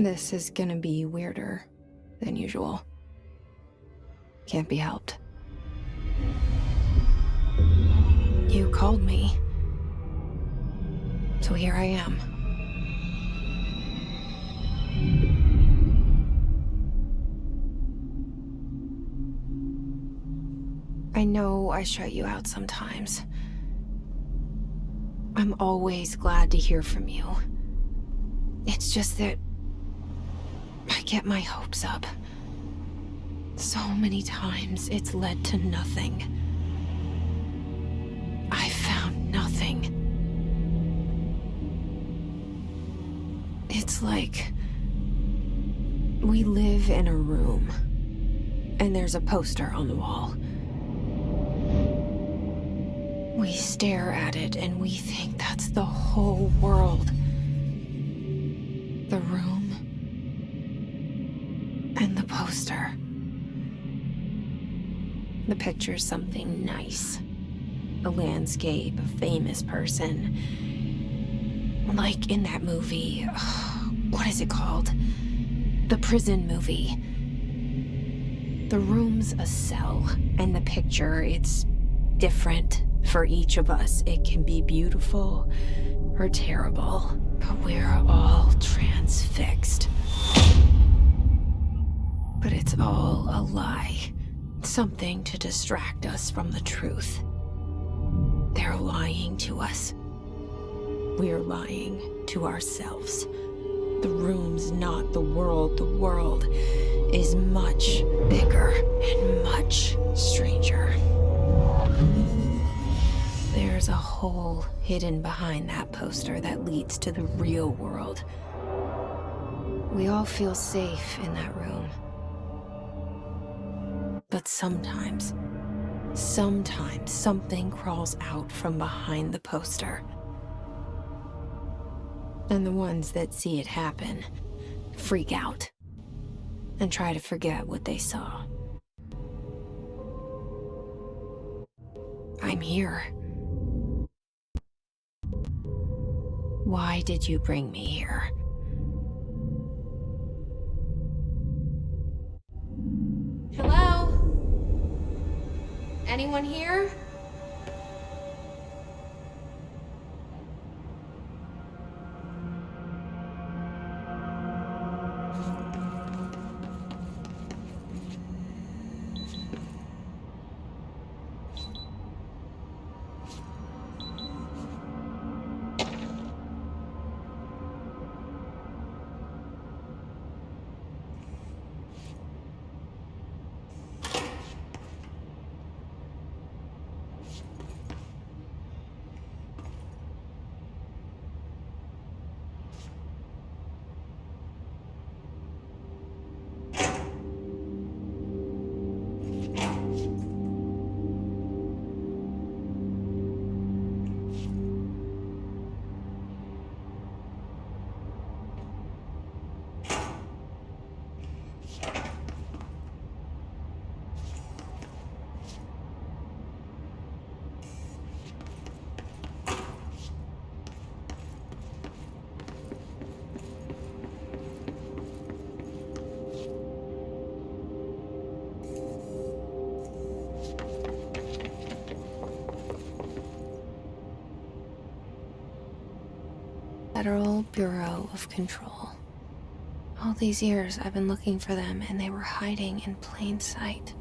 This is gonna be weirder than usual. Can't be helped. You called me. So here I am. I know I shut you out sometimes. I'm always glad to hear from you. It's just that I get my hopes up. So many times it's led to nothing. I found nothing. It's like we live in a room, and there's a poster on the wall. We stare at it and we think that's the whole world. The room and the poster. The picture's something nice. A landscape, a famous person. Like in that movie, what is it called? The prison movie. The room's a cell, and the picture, it's different for each of us. It can be beautiful or terrible, but we're all transfixed. But it's all a lie. Something to distract us from the truth. They're lying to us. We're lying to ourselves. The room's not the world. The world is much bigger and much stranger. There's a hole hidden behind that poster that leads to the real world. We all feel safe in that room. But sometimes something crawls out from behind the poster. And the ones that see it happen freak out and try to forget what they saw. I'm here. Why did you bring me here? Hello? Anyone here? Federal Bureau of Control. All these years I've been looking for them, and they were hiding in plain sight.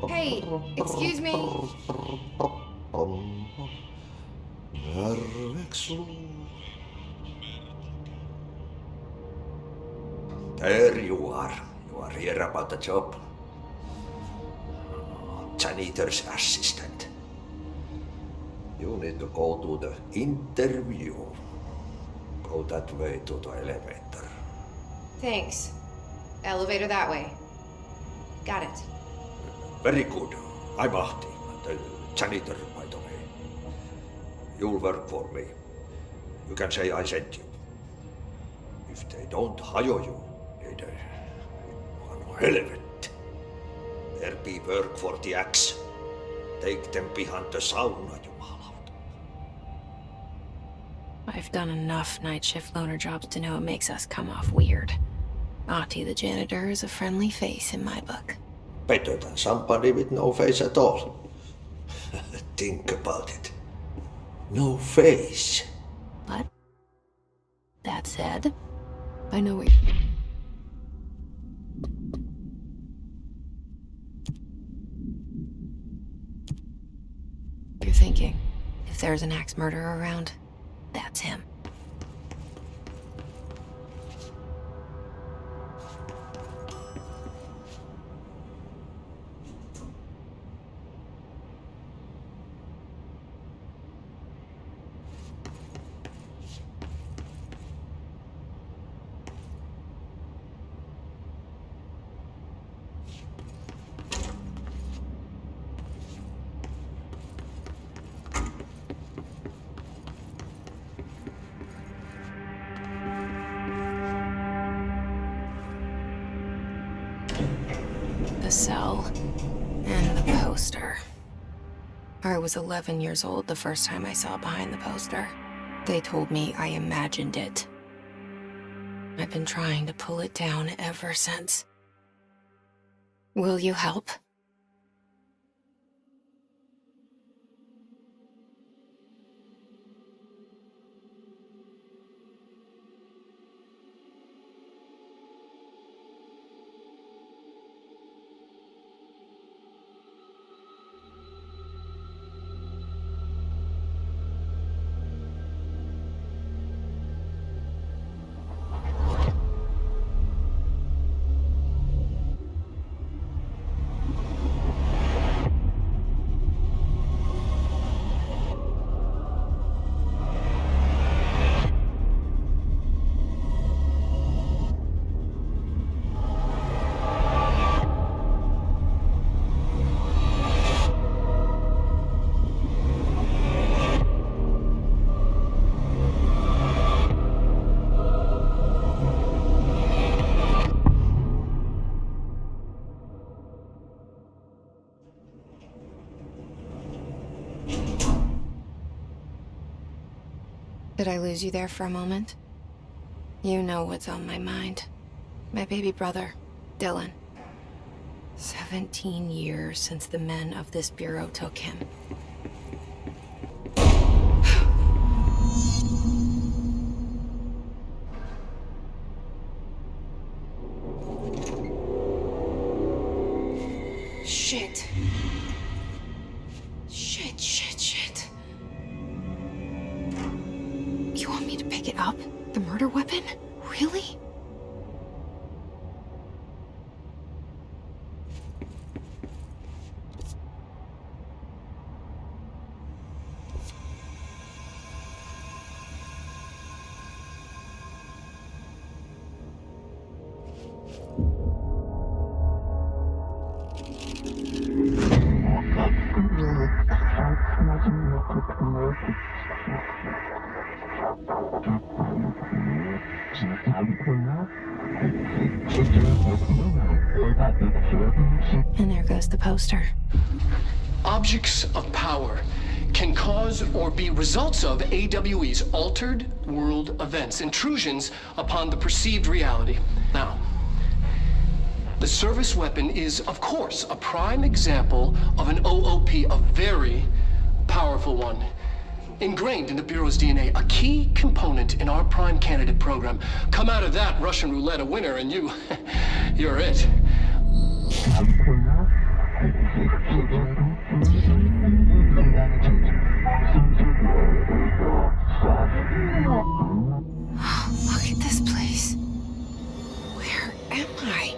Hey, excuse me. There you are. You are here about the job. Janitor's assistant. You need to go to the interview. Go that way to the elevator. Thanks. Elevator that way. Got it. Very good. I'm Ahti, the janitor, by the way. You'll work for me. You can say I sent you. If they don't hire you, they're one hell of it. There be work for the axe. Take them behind the sauna, jumalauta. I've done enough night shift loner jobs to know it makes us come off weird. Ahti the janitor is a friendly face in my book. Better than somebody with no face at all. Think about it. No face. But that said, I know where you're thinking. If there's an axe murderer around, that's him. The cell and the poster. I was 11 years old the first time I saw behind the poster. They told me I imagined it. I've been trying to pull it down ever since. Will you help? Did I lose you there for a moment? You know what's on my mind. My baby brother, Dylan. 17 years since the men of this bureau took him. Shit. Shit. You want me to pick it up? The murder weapon? Really? And there goes the poster. Objects of power can cause or be results of AWE's altered world events, intrusions upon the perceived reality. Now, the service weapon is, of course, a prime example of an OOP, a very powerful one. Ingrained in the Bureau's DNA, a key component in our prime candidate program. Come out of that Russian roulette a winner and you're it. Look at this place. Where am I?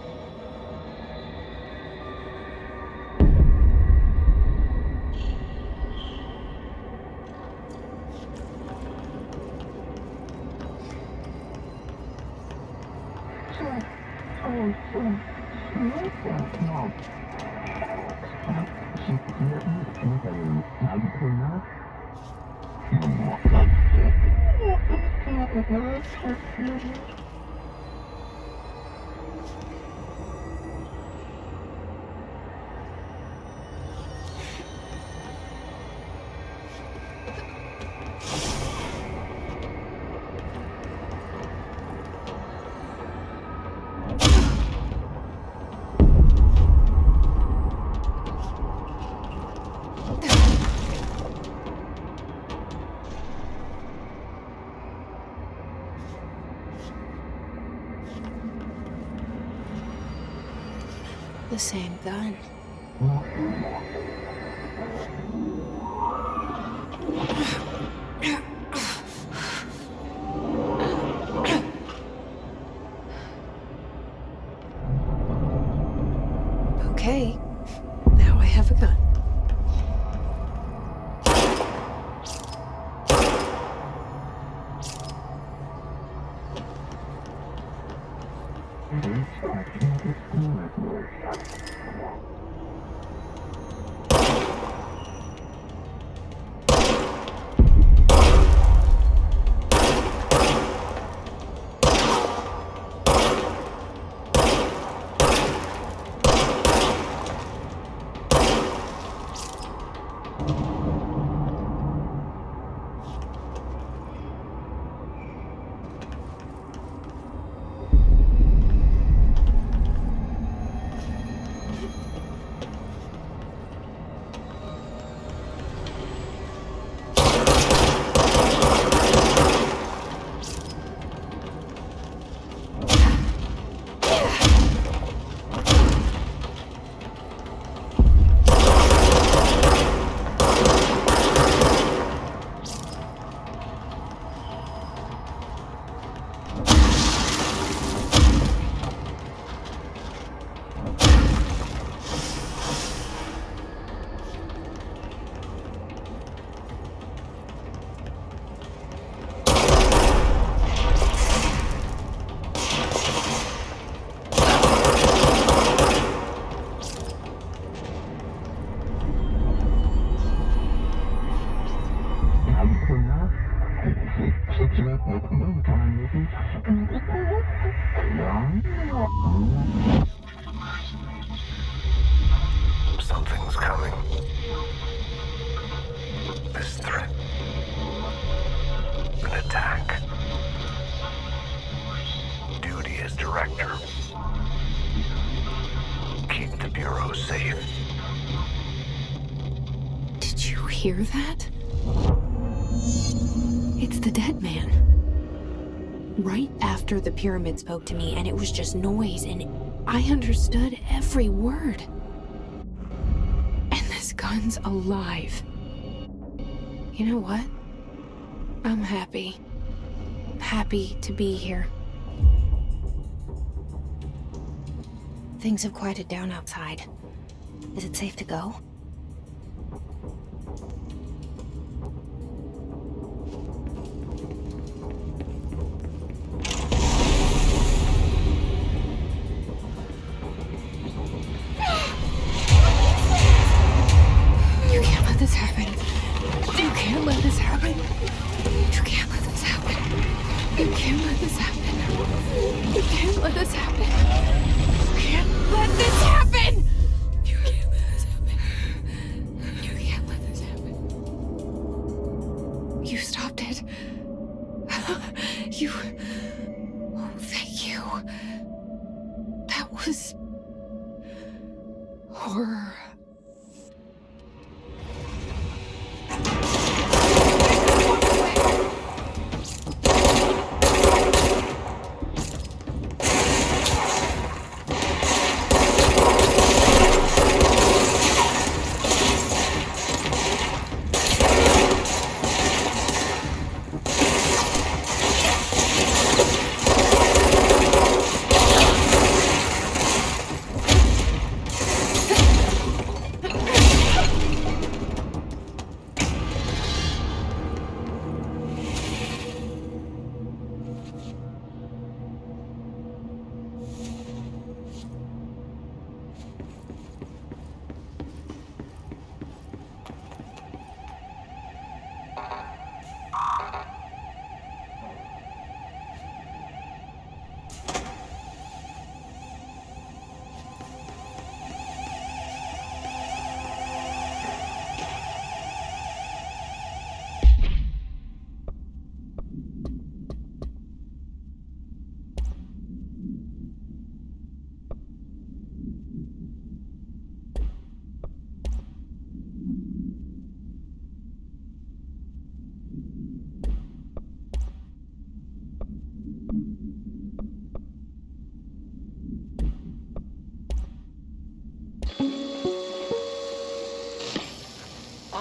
The same gun. Okay, now I have a gun. Something's coming. This threat. An attack. Duty as director. Keep the Bureau safe. Did you hear that? It's the dead man. Right after the pyramid spoke to me, and it was just noise, and I understood every word. And this gun's alive. You know what? I'm happy. Happy to be here. Things have quieted down outside. Is it safe to go? You can't let this happen. You can't let this happen. You can't let this happen. You can't let this happen. You can't let this happen. You can't let this happen. You can't let this happen. You can't let this happen. You stopped it. You. Oh, thank you. That was horror.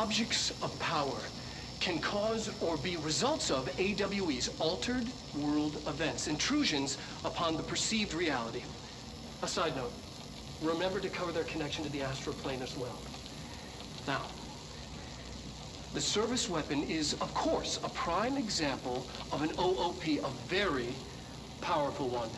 objects of power can cause or be results of AWE's altered world events, intrusions upon the perceived reality. A side note, remember to cover their connection to the astral plane as well. Now, the service weapon is, of course, a prime example of an OOP, a very powerful one.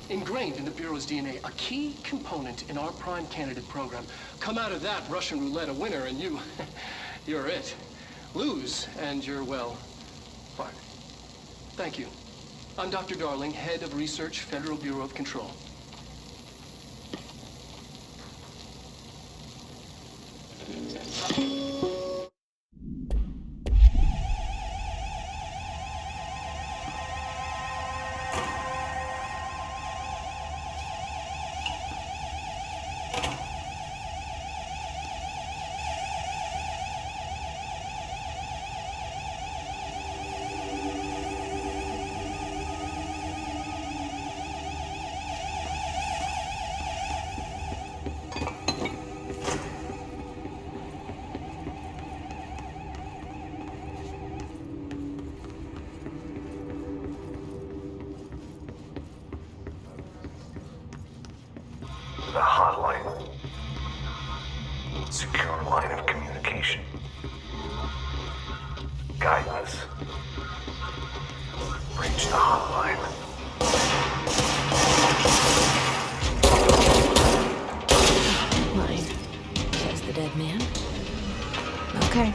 Ingrained in the Bureau's DNA, a key component in our prime candidate program. Come out of that Russian roulette a winner and you're it. Lose and you're, well, fired. Thank you. I'm Dr. Darling, Head of Research, Federal Bureau of Control. The hotline. Secure line of communication. Guidance. Reach the hotline. Line. Says the dead man. Okay.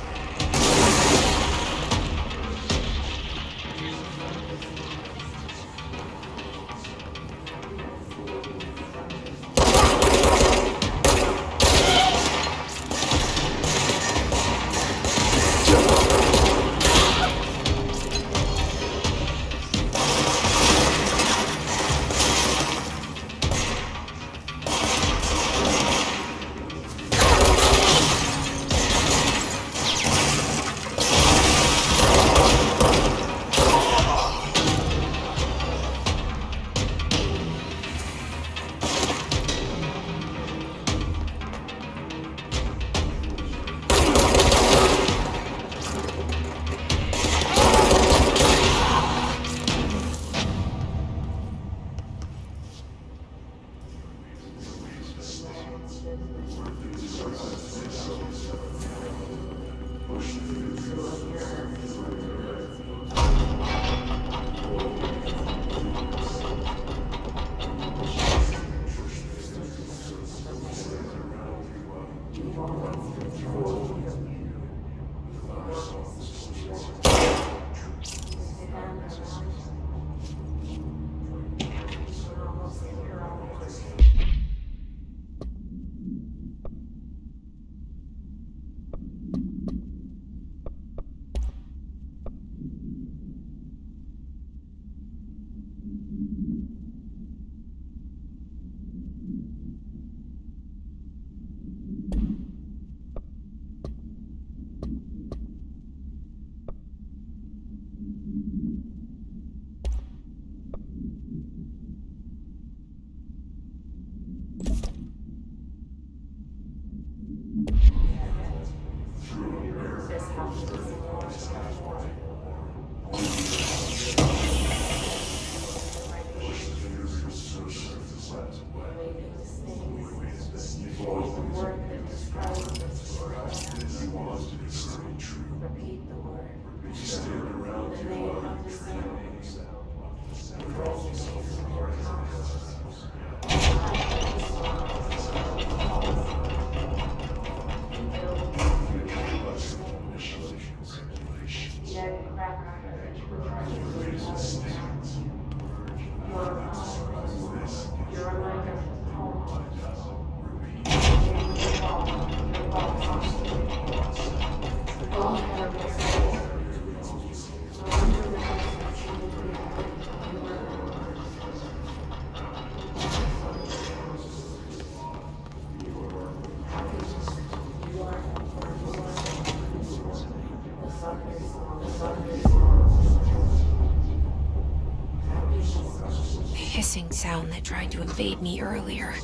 tried to invade me earlier.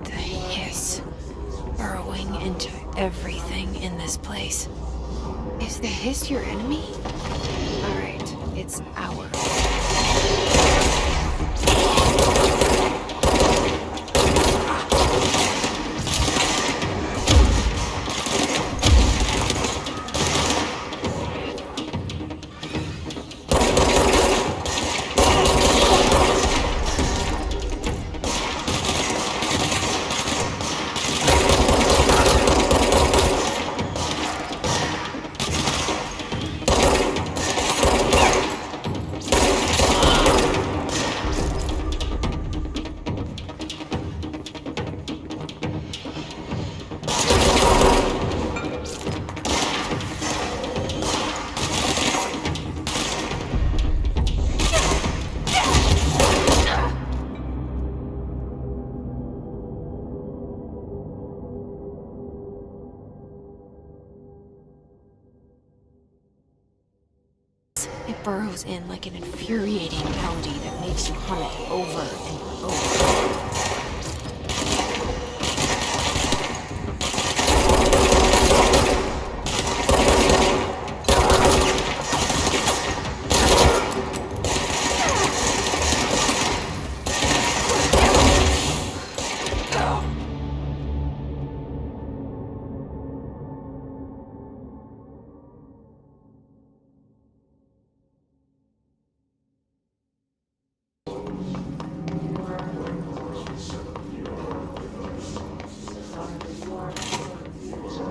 The hiss, burrowing into everything in this place. Is the hiss your enemy? Alright, it's ours. It burrows in like an infuriating pounding that makes you hunt it over and over.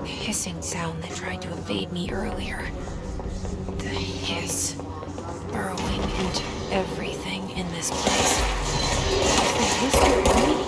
Hissing sound that tried to invade me earlier. The hiss, burrowing into everything in this place. Is the hiss your enemy?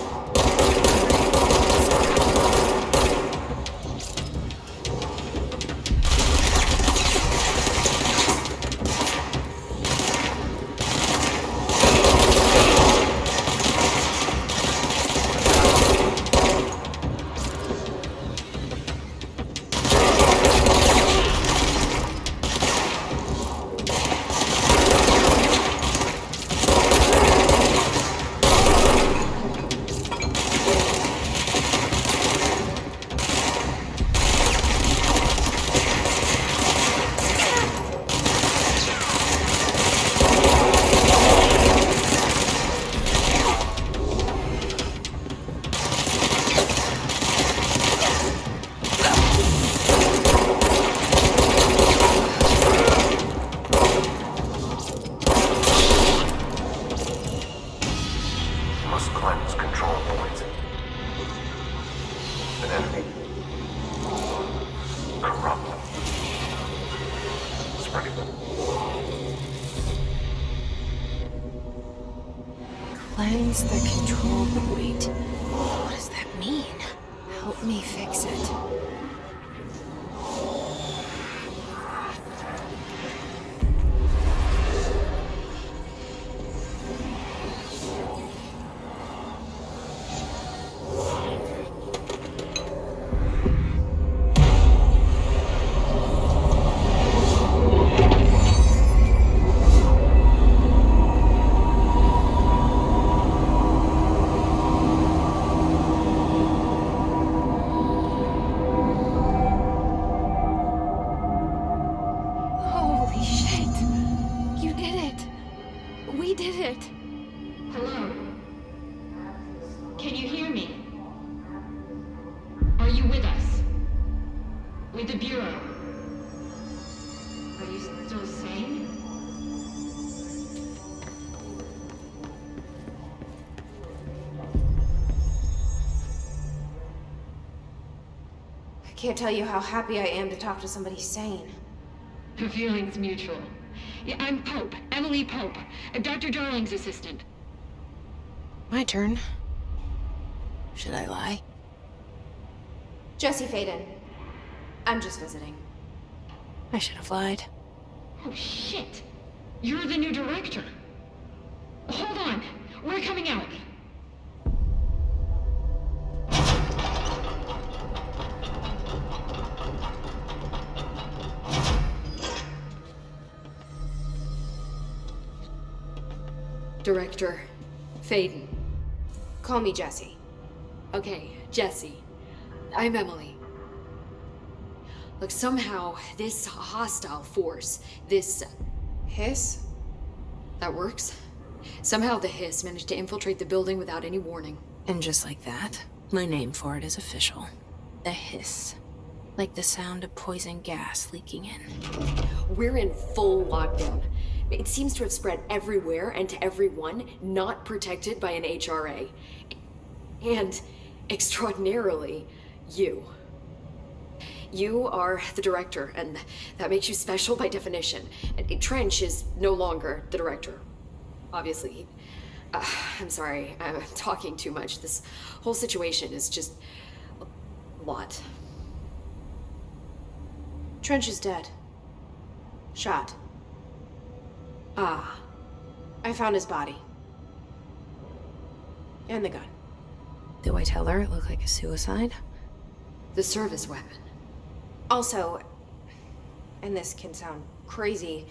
Must cleanse control points. An enemy. Corrupt. Spreading them. Cleanse the control point. What does that mean? Help me fix it. Holy shit! You did it! We did it! Hello? Can you hear me? Are you with us? With the Bureau? Are you still sane? I can't tell you how happy I am to talk to somebody sane. The feeling's mutual. Yeah, I'm Pope, Emily Pope, Dr. Darling's assistant. My turn. Should I lie? Jesse Faden. I'm just visiting. I should have lied. Oh, shit. You're the new director. Hold on. We're coming out. Director Faden. Call me Jessie. Okay, Jesse. I'm Emily. Look, somehow, this hostile force, this... Hiss? that works? Somehow the Hiss managed to infiltrate the building without any warning. And just like that, my name for it is official. The hiss. Like the sound of poison gas leaking in. We're in full lockdown. It seems to have spread everywhere and to everyone not protected by an HRA. And, extraordinarily, you. You are the director, and that makes you special by definition. Trench is no longer the director. Obviously. I'm sorry, I'm talking too much. This whole situation is just a lot. Trench is dead. Shot. Ah, I found his body. And the gun. Do I tell her it looked like a suicide? the service weapon. Also, and this can sound crazy,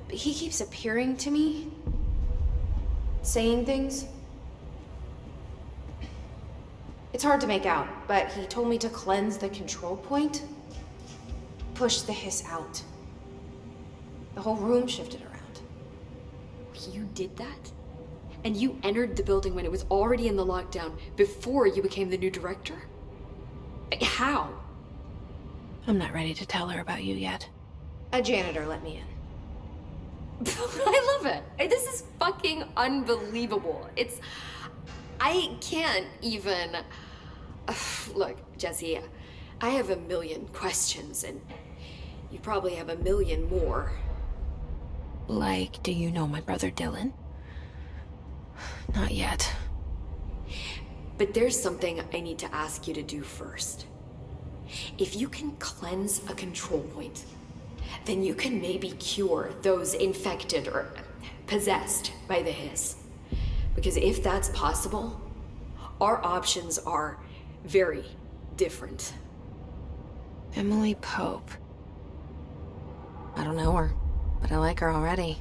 but he keeps appearing to me, saying things. It's hard to make out, but he told me to cleanse the control point, push the hiss out. The whole room shifted around. You did that? And you entered the building when it was already in the lockdown before you became the new director? How? I'm not ready to tell her about you yet. A janitor let me in. I love it. This is fucking unbelievable. I can't even... Look, Jesse, I have a million questions, and you probably have a million more. Like, do you know my brother Dylan? Not yet. But there's something I need to ask you to do first. If you can cleanse a control point, then you can maybe cure those infected or possessed by the hiss. Because if that's possible, our options are very different. Emily Pope. I don't know her, but I like her already.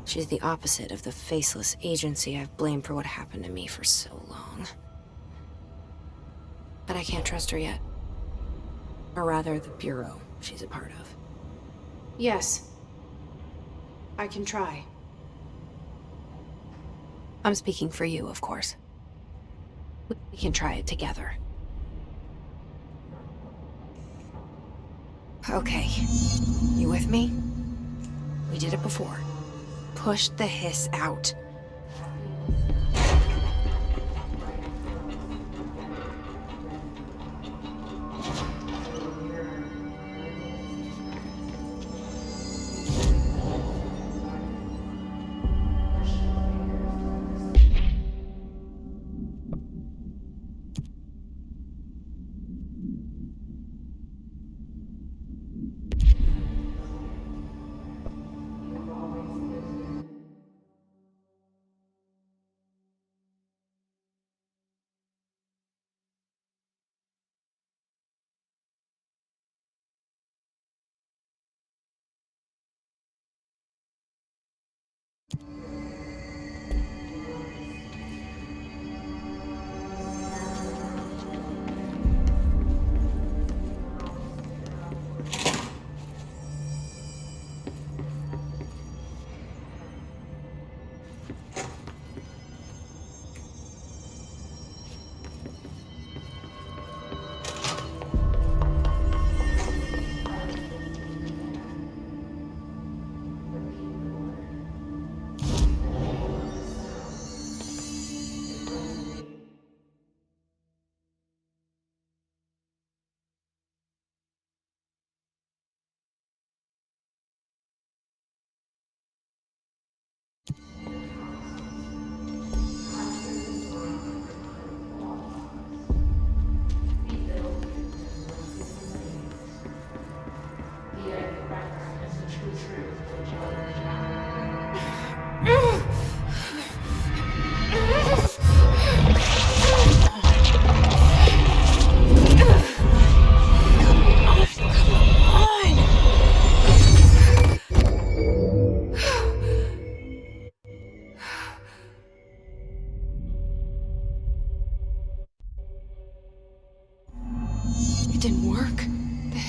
She's the opposite of the faceless agency I've blamed for what happened to me for so long. But I can't trust her yet. Or rather, the bureau she's a part of. Yes. I can try. I'm speaking for you, of course. We can try it together. Okay. You with me? We did it before. Push the hiss out.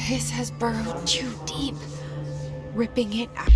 hiss has burrowed too deep, ripping it out.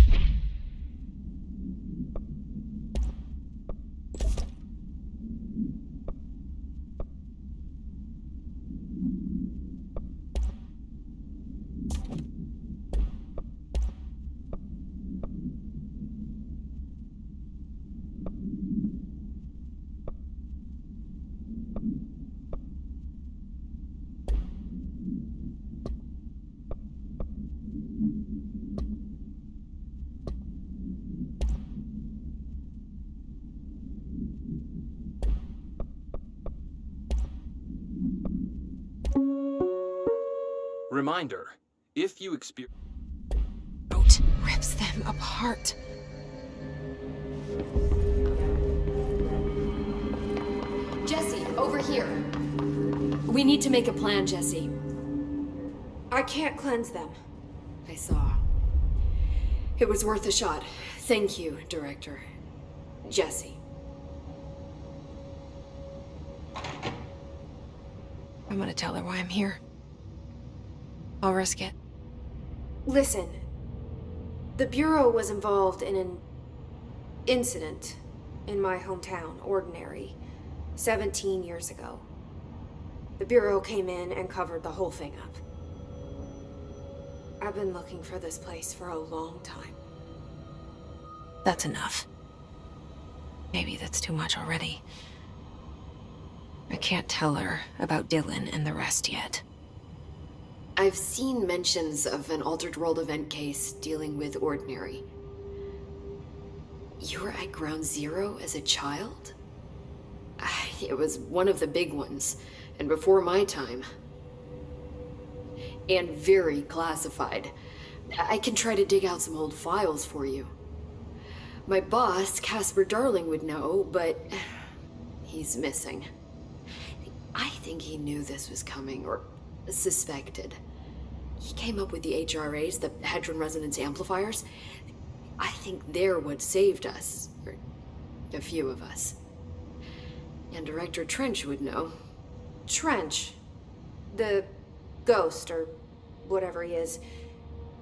Reminder, if you experience... Rips them apart. Jesse, over here. We need to make a plan, Jesse. I can't cleanse them. I saw. It was worth a shot. Thank you, Director. Jesse. I'm gonna tell her why I'm here. I'll risk it. Listen, the Bureau was involved in an incident in my hometown, Ordinary, 17 years ago. The Bureau came in and covered the whole thing up. I've been looking for this place for a long time. That's enough. Maybe that's too much already. I can't tell her about Dylan and the rest yet. I've seen mentions of an Altered World event case dealing with Ordinary. You were at Ground Zero as a child? It was one of the big ones, and before my time. And very classified. I can try to dig out some old files for you. My boss, Casper Darling, would know, but he's missing. I think he knew this was coming, or suspected. He came up with the HRAs, the Hadron Resonance Amplifiers. I think they're what saved us, or a few of us. And Director Trench would know. Trench, the ghost, or whatever he is,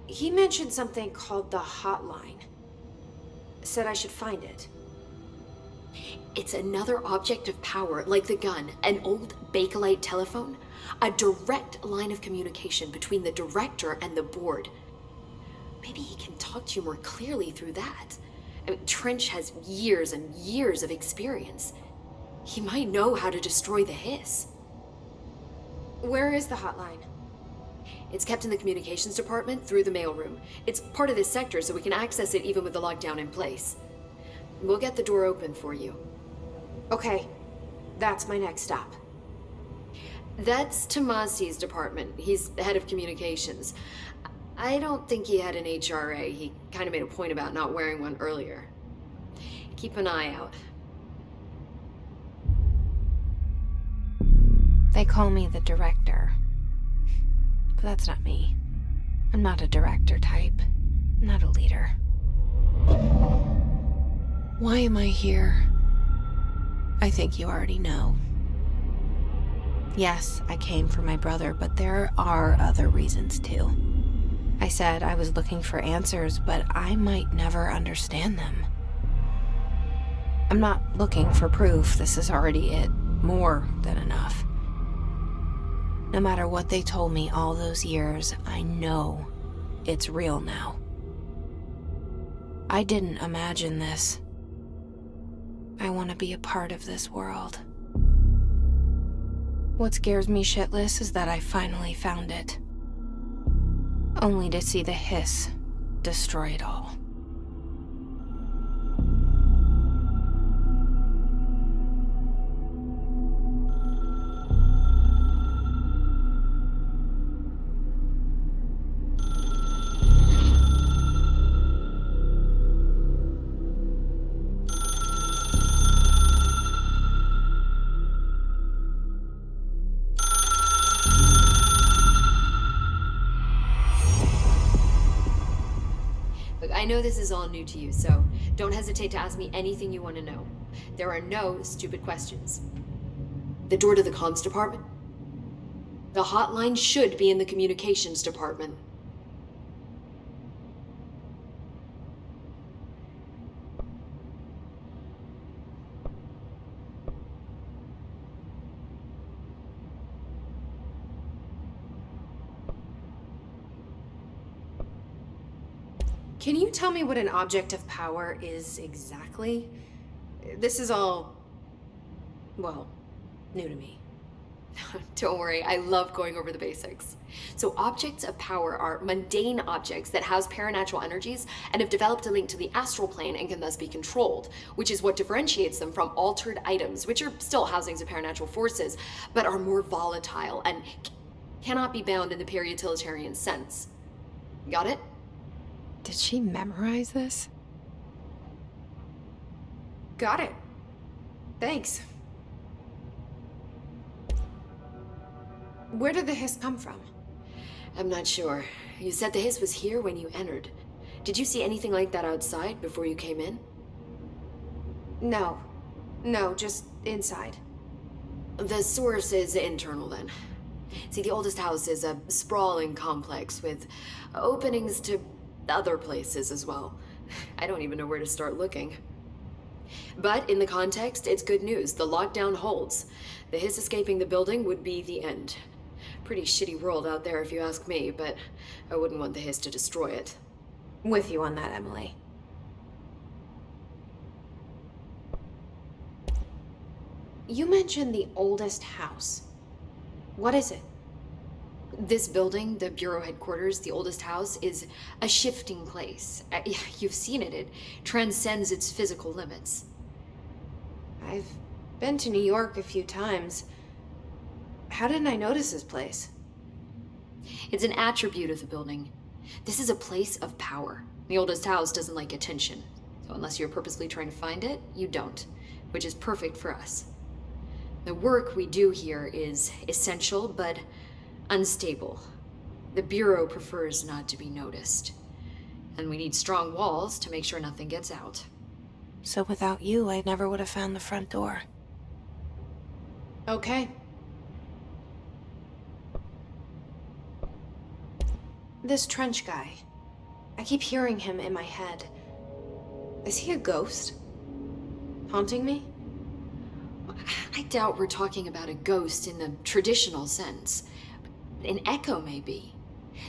he mentioned something called the Hotline. Said I should find it. It's another object of power, like the gun, an old Bakelite telephone, a direct line of communication between the director and the board. Maybe he can talk to you more clearly through that. I mean, Trench has years and years of experience. He might know how to destroy the hiss. Where is the hotline? It's kept in the communications department through the mailroom. It's part of this sector, so we can access it even with the lockdown in place. We'll get the door open for you. Okay, that's my next stop. That's Tomasi's department. He's the head of communications. I don't think he had an HRA. He kind of made a point about not wearing one earlier. Keep an eye out. They call me the director. But that's not me. I'm not a director type. I'm not a leader. Why am I here? I think you already know. Yes, I came for my brother, but there are other reasons too. I said I was looking for answers, but I might never understand them. I'm not looking for proof. This is already it. More than enough. No matter what they told me all those years, I know it's real now. I didn't imagine this. I want to be a part of this world. What scares me shitless is that I finally found it. Only to see the hiss destroy it all. I know this is all new to you, so don't hesitate to ask me anything you want to know. There are no stupid questions. The door to the comms department? The hotline should be in the communications department. Can you tell me what an object of power is exactly? This is all, well, new to me. Don't worry, I love going over the basics. So objects of power are mundane objects that house paranatural energies and have developed a link to the astral plane and can thus be controlled, which is what differentiates them from altered items, which are still housings of paranatural forces, but are more volatile and cannot be bound in the peri-utilitarian sense. Got it? Did she memorize this? Got it. Thanks. Where did the hiss come from? I'm not sure. You said the hiss was here when you entered. Did you see anything like that outside before you came in? No. No, just inside. The source is internal then. See, the oldest house is a sprawling complex with openings to other places as well. I don't even know where to start looking. But in the context, it's good news. The lockdown holds. The hiss escaping the building would be the end. Pretty shitty world out there if you ask me, but I wouldn't want the hiss to destroy it. With you on that, Emily. You mentioned the oldest house. What is it? This building, the Bureau headquarters, the oldest house, is a shifting place. You've seen it. It transcends its physical limits. I've been to New York a few times. How didn't I notice this place? It's an attribute of the building. This is a place of power. The oldest house doesn't like attention. So unless you're purposely trying to find it, you don't. Which is perfect for us. The work we do here is essential, but unstable. The Bureau prefers not to be noticed. And we need strong walls to make sure nothing gets out. So without you, I never would have found the front door. Okay. This Trench guy. I keep hearing him in my head. Is he a ghost? Haunting me? I doubt we're talking about a ghost in the traditional sense. An echo, maybe.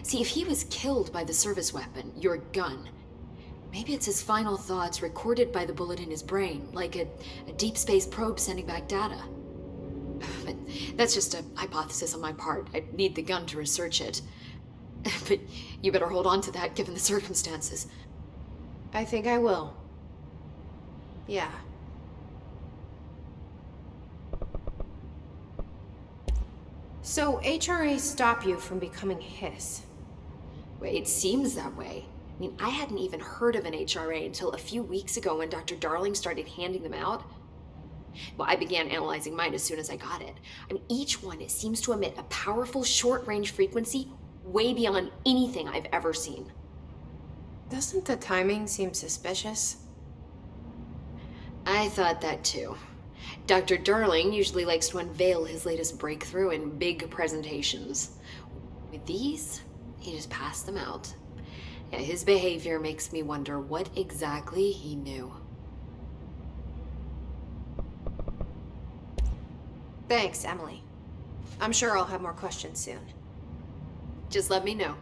See, if he was killed by the service weapon, your gun, maybe it's his final thoughts recorded by the bullet in his brain, like a deep space probe sending back data. But that's just a hypothesis on my part. I'd need the gun to research it. But you better hold on to that given the circumstances. I think I will. Yeah. So HRA stop you from becoming Hiss? Well, it seems that way. I mean, I hadn't even heard of an HRA until a few weeks ago when Dr. Darling started handing them out. Well, I began analyzing mine as soon as I got it. I mean, each one, it seems to emit a powerful short-range frequency way beyond anything I've ever seen. Doesn't the timing seem suspicious? I thought that too. Dr. Darling usually likes to unveil his latest breakthrough in big presentations. With these, he just passed them out. Yeah, his behavior makes me wonder what exactly he knew. Thanks, Emily. I'm sure I'll have more questions soon. Just let me know.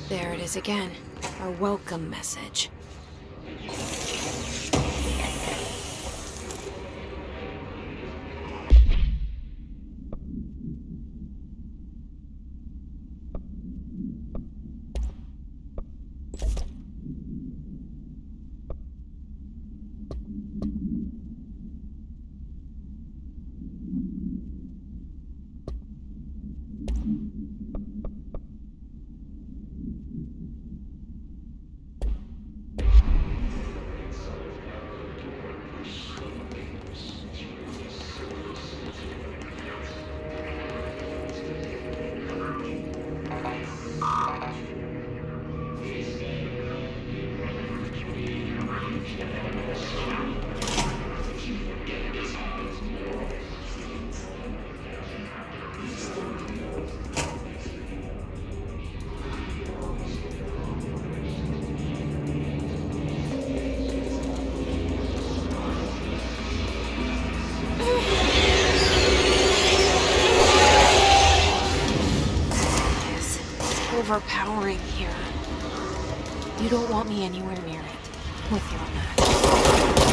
There it is again. Our welcome message. It's overpowering here. You don't want me anywhere near it. With you on that.